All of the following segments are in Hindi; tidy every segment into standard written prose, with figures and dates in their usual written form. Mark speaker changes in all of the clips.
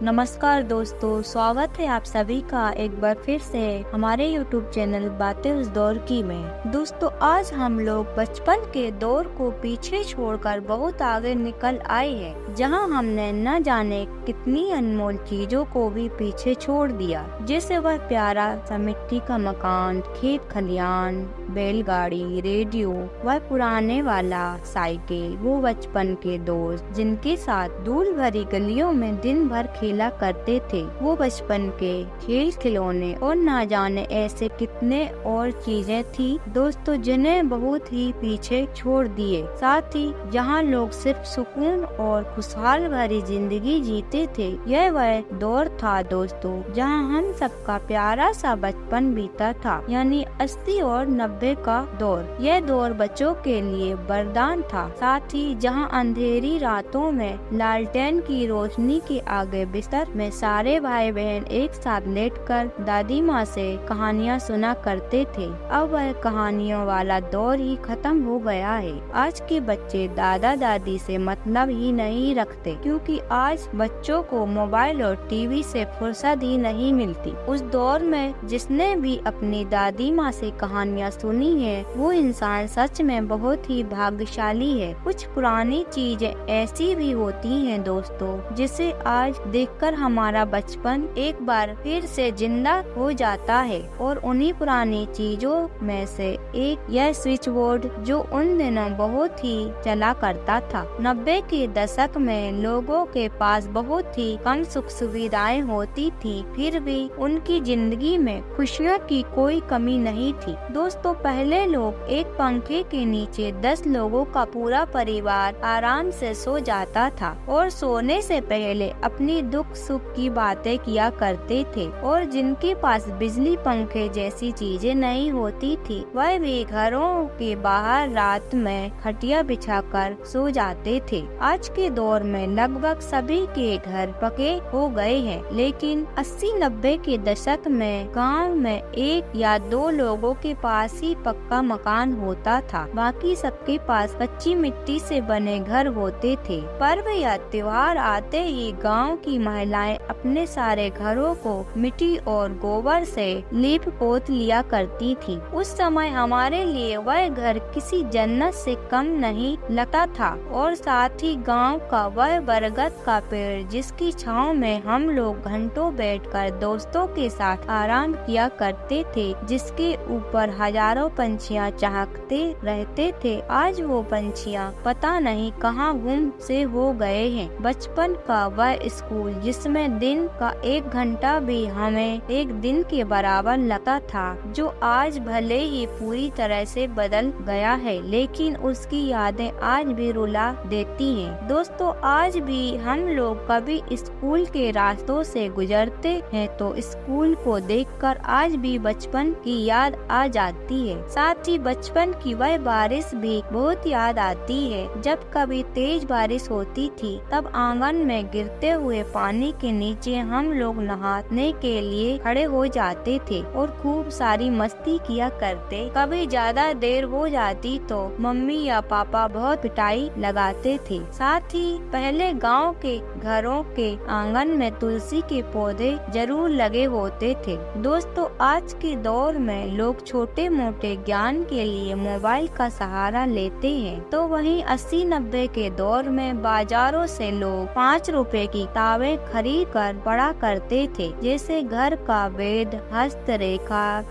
Speaker 1: नमस्कार दोस्तों, स्वागत है आप सभी का एक बार फिर से हमारे YouTube चैनल बातें उस दौर की में। दोस्तों, आज हम लोग बचपन के दौर को पीछे छोड़कर बहुत आगे निकल आए हैं, जहां हमने न जाने कितनी अनमोल चीजों को भी पीछे छोड़ दिया, जैसे वह प्यारा सा मिट्टी का मकान, खेत खलियान, बैलगाड़ी, रेडियो, वह पुराने वाला साइकिल, वो बचपन के दोस्त जिनके साथ धूल भरी गलियों में दिन भर खेला करते थे, वो बचपन के खेल खिलौने और ना जाने ऐसे कितने और चीजें थी दोस्तों जिन्हें बहुत ही पीछे छोड़ दिए। साथ ही जहां लोग सिर्फ सुकून और खुशहाल भरी जिंदगी जीते थे, यह वह दौर था दोस्तों जहां हम सबका प्यारा सा बचपन बीता था, यानी 80 और 90 का दौर। यह दौर बच्चों के लिए वरदान था, साथ ही जहां अंधेरी रातों में लालटेन की रोशनी के आगे बिस्तर में सारे भाई बहन एक साथ लेटकर दादी माँ से कहानियाँ सुना करते थे। अब वह कहानियों वाला दौर ही खत्म हो गया है। आज के बच्चे दादा दादी से मतलब ही नहीं रखते, क्योंकि आज बच्चों को मोबाइल और टीवी से फुर्सत ही नहीं मिलती। उस दौर में जिसने भी अपनी दादी माँ से कहानियाँ सुनी है, वो इंसान सच में बहुत ही भाग्यशाली है। कुछ पुरानी चीजें ऐसी भी होती हैं दोस्तों, जिसे आज देखकर हमारा बचपन एक बार फिर से जिंदा हो जाता है। और उन्हीं पुरानी चीजों में से एक यह स्विच बोर्ड, जो उन दिनों बहुत ही चला करता था। 90 के दशक में लोगों के पास बहुत ही कम सुख सुविधाएं होती थी, फिर भी उनकी जिंदगी में खुशियों की कोई कमी नहीं थी। दोस्तों, पहले लोग एक पंखे के नीचे 10 लोगों का पूरा परिवार आराम से सो जाता था और सोने से पहले अपनी दुख सुख की बातें किया करते थे। और जिनके पास बिजली पंखे जैसी चीजें नहीं होती थी, वह भी घरों के बाहर रात में खटिया बिछाकर सो जाते थे। आज के दौर में लगभग सभी के घर पक्के हो गए हैं, लेकिन 80-90 के दशक में गांव में 1 या 2 लोगों के पास ही पक्का मकान होता था, बाकी सबके पास कच्ची मिट्टी से बने घर होते थे। पर्व या त्योहार आते ही गांव की महिलाएं अपने सारे घरों को मिट्टी और गोबर से लीप पोत लिया करती थी। उस समय हमारे लिए वह घर किसी जन्नत से कम नहीं लगता था। और साथ ही गांव का वह बरगद का पेड़, जिसकी छांव में हम लोग घंटों बैठकर दोस्तों के साथ आराम किया करते थे, जिसके ऊपर हजारों पंछियां चहकते रहते थे। आज वो पंछियां पता नहीं कहाँ गुम से हो गए हैं। बचपन का वह स्कूल, जिसमें दिन का 1 घंटा भी हमें एक दिन के बराबर लगता था, जो आज भले ही पूरी तरह से बदल गया है, लेकिन उसकी यादें आज भी रुला देती हैं। दोस्तों, आज भी हम लोग कभी स्कूल के रास्तों से गुजरते हैं तो स्कूल को देखकर आज भी बचपन की याद आ जाती है। साथ ही बचपन की वह बारिश भी बहुत याद आती है। जब कभी तेज बारिश होती थी, तब आंगन में गिरते हुए पानी के नीचे हम लोग नहाने के लिए खड़े हो जाते थे और खूब सारी मस्ती किया करते। कभी ज्यादा देर हो जाती तो मम्मी या पापा बहुत पिटाई लगाते थे। साथ ही पहले गांव के घरों के आंगन में तुलसी के पौधे जरूर लगे होते थे। दोस्तों, आज के दौर में लोग छोटे मोटे ज्ञान के लिए मोबाइल का सहारा लेते हैं, तो वहीं 80-90 के दौर में बाजारों से लोग 5 रुपए की किताबें खरीद कर पढ़ा करते थे, जैसे घर का वेद,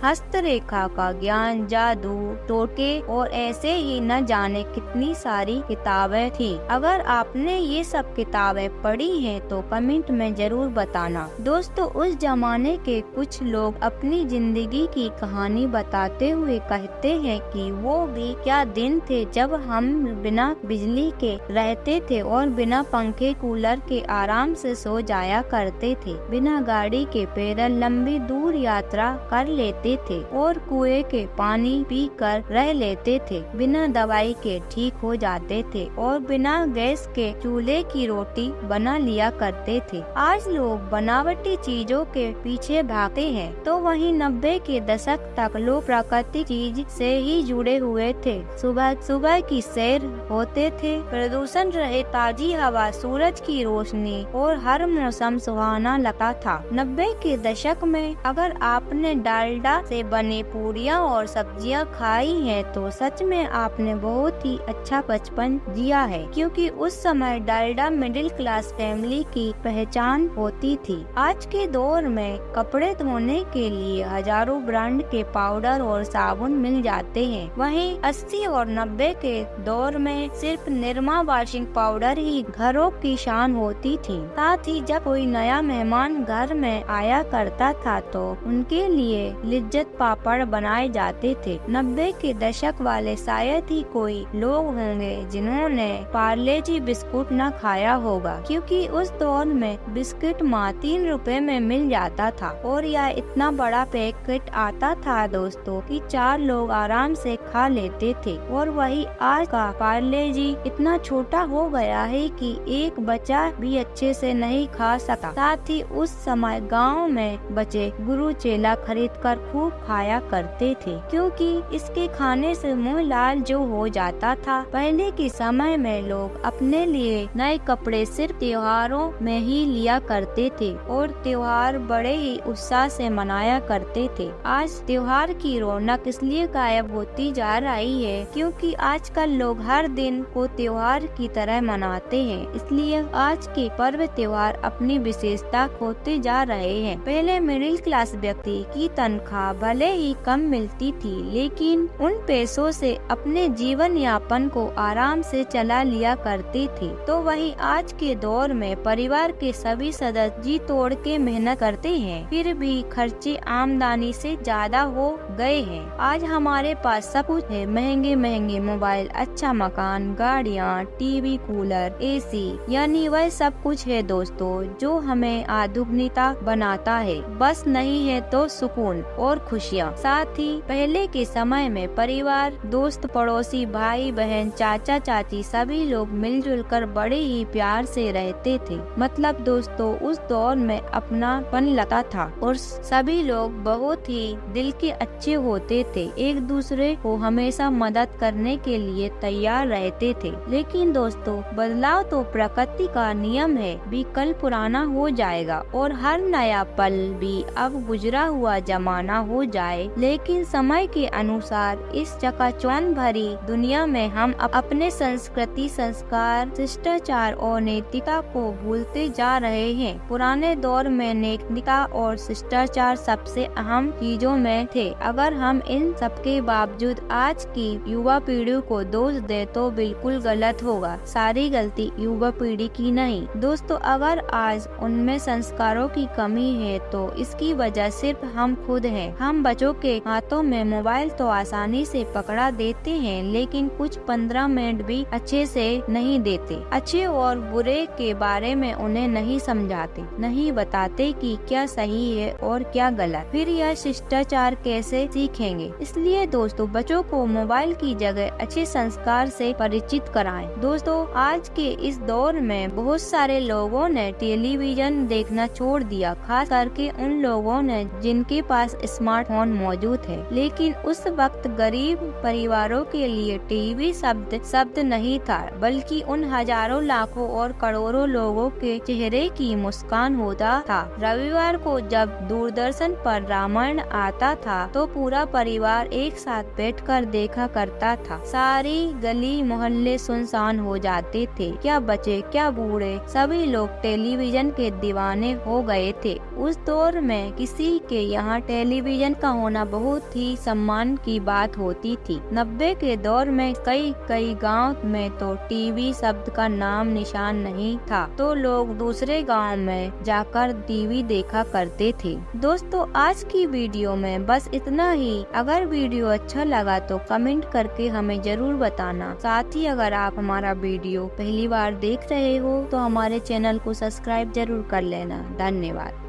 Speaker 1: हस्तरेखा का ज्ञान, जादू, टोटके और ऐसे ही न जाने कितनी सारी किताबें थी। अगर आपने ये सब किताबें पढ़ी हैं तो कमेंट में जरूर बताना। दोस्तों, उस जमाने के कुछ लोग अपनी जिंदगी की कहानी बताते हुए कहते हैं कि वो भी क्या दिन थे जब हम बिना बिजली के रहते थे और बिना पंखे कूलर के आराम से सो जाया करते थे, बिना गाड़ी के पैदल लंबी दूर यात्रा कर लेते थे और कुएं के पानी पी कर रह लेते थे, बिना दवाई के ठीक हो जाते थे और बिना गैस के चूल्हे की रोटी बना लिया करते थे। आज लोग बनावटी चीजों के पीछे भागते हैं, तो वहीं 90 के दशक तक लोग प्राकृतिक चीज से ही जुड़े हुए थे। सुबह सुबह की सैर होते थे, प्रदूषण रहे ताजी हवा, सूरज की रोशनी और हर हर मौसम सुहाना लगता था। 90 के दशक में अगर आपने डालडा से बने पूरियां और सब्जियां खाई हैं तो सच में आपने बहुत ही अच्छा बचपन जिया है, क्योंकि उस समय डालडा मिडिल क्लास फैमिली की पहचान होती थी। आज के दौर में कपड़े धोने के लिए हजारों ब्रांड के पाउडर और साबुन मिल जाते हैं। वहीं 80 और 90 के दौर में सिर्फ निरमा वॉशिंग पाउडर ही घरों की शान होती थी। साथ ही जब कोई नया मेहमान घर में आया करता था तो उनके लिए लिज्जत पापड़ बनाए जाते थे। 90 के दशक वाले शायद ही कोई लोग होंगे जिन्होंने पार्ले जी बिस्कुट न खाया होगा, क्योंकि उस दौर में बिस्किट माँ 3 रुपए में मिल जाता था और यह इतना बड़ा पैकेट आता था दोस्तों कि 4 लोग आराम से खा लेते थे। और वही आज का पार्ले जी इतना छोटा हो गया है कि एक बच्चा भी अच्छे से नहीं खा सकता। साथ ही उस समय गांव में बच्चे गुरु चेला खरीदकर खूब खाया करते थे, क्योंकि इसके खाने से मुंह लाल जो हो जाता था। पहले के समय में लोग अपने लिए नए कपड़े सिर्फ त्योहारों में ही लिया करते थे और त्योहार बड़े ही उत्साह से मनाया करते थे। आज त्योहार की रौनक इसलिए गायब होती जा रही है क्योंकि आजकल लोग हर दिन को त्योहार की तरह मनाते हैं, इसलिए आज के पर्व त्योहार अपनी विशेषता खोते जा रहे हैं। पहले मिडिल क्लास व्यक्ति की तनख्वाह भले ही कम मिलती थी, लेकिन उन पैसों से अपने जीवन यापन को आराम से चला लिया करते थे। तो वहीं आज के दौर में परिवार के सभी सदस्य जी तोड़ के मेहनत करते हैं, फिर भी खर्चे आमदनी से ज्यादा हो गए हैं। आज हमारे पास सब कुछ है, महंगे महंगे मोबाइल, अच्छा मकान, गाड़ियाँ, टीवी, कूलर, एसी, यानी वह सब कुछ है दोस्तों जो हमें आधुनिकता बनाता है। बस नहीं है तो सुकून और खुशियाँ। साथ ही पहले के समय में परिवार, दोस्त, पड़ोसी, भाई बहन, चाचा चाची सभी लोग मिलजुल कर बड़े ही प्यार से रहते थे। मतलब दोस्तों उस दौर में अपनापन लगता था और सभी लोग बहुत ही दिल के अच्छे होते थे, एक दूसरे को हमेशा मदद करने के लिए तैयार रहते थे। लेकिन दोस्तों बदलाव तो प्रकृति का नियम है, भी कल पुराना हो जाएगा और हर नया पल भी अब गुजरा हुआ जमाना हो जाए। लेकिन समय के अनुसार इस चकाचौंध भरी दुनिया में हम अपने संस्कृति, संस्कार, शिष्टाचार और नैतिकता को भूलते जा रहे हैं। पुराने दौर में नैतिकता और शिष्टाचार सबसे अहम चीजों में थे। अगर हम इन सबके बावजूद आज की युवा पीढ़ी को दोष दे तो बिल्कुल गलत होगा। सारी गलती युवा पीढ़ी की नहीं दोस्तों। अगर आज उनमें संस्कारों की कमी है तो इसकी वजह सिर्फ हम खुद हैं। हम बच्चों के हाथों में मोबाइल तो आसानी से पकड़ा देते हैं, लेकिन कुछ 15 मिनट भी अच्छे से नहीं देते। अच्छे और बुरे के बारे में उन्हें नहीं समझाते, नहीं बताते कि क्या सही है और क्या गलत। फिर यह शिष्टाचार कैसे सीखेंगे? इसलिए दोस्तों बच्चों को मोबाइल की जगह अच्छे संस्कार से परिचित कराएं। दोस्तों आज के इस दौर में बहुत सारे लोगों ने टेलीविजन देखना छोड़ दिया, खास करके उन लोगों ने जिनके पास स्मार्टफोन मौजूद है। लेकिन उस वक्त गरीब परिवारों के लिए टीवी शब्द नहीं था, बल्कि उन हजारों लाखों और करोड़ों लोगों के चेहरे की मुस्कान होता था। रविवार को जब दूरदर्शन पर रामायण आता था तो पूरा परिवार एक साथ बैठकर देखा करता था। सारी गली मोहल्ले सुनसान हो जाते थे, क्या बच्चे क्या बूढ़े सभी लोग टेलीविजन के दीवाने हो गए थे। उस दौर में किसी के यहाँ टेलीविजन का होना बहुत ही सम्मान की बात होती थी। 90 के दौर में कई गांव में तो टीवी शब्द का नाम निशान नहीं था, तो लोग दूसरे गांव में जाकर टीवी देखा करते थे। दोस्तों आज की वीडियो में बस इतना ही। अगर वीडियो अच्छा लगा तो कमेंट करके हमें जरूर बताना। साथ ही अगर आप हमारा वीडियो पहली बार देख रहे हो तो हमारे चैनल को सब्सक्राइब जरूर कर लेना। धन्यवाद।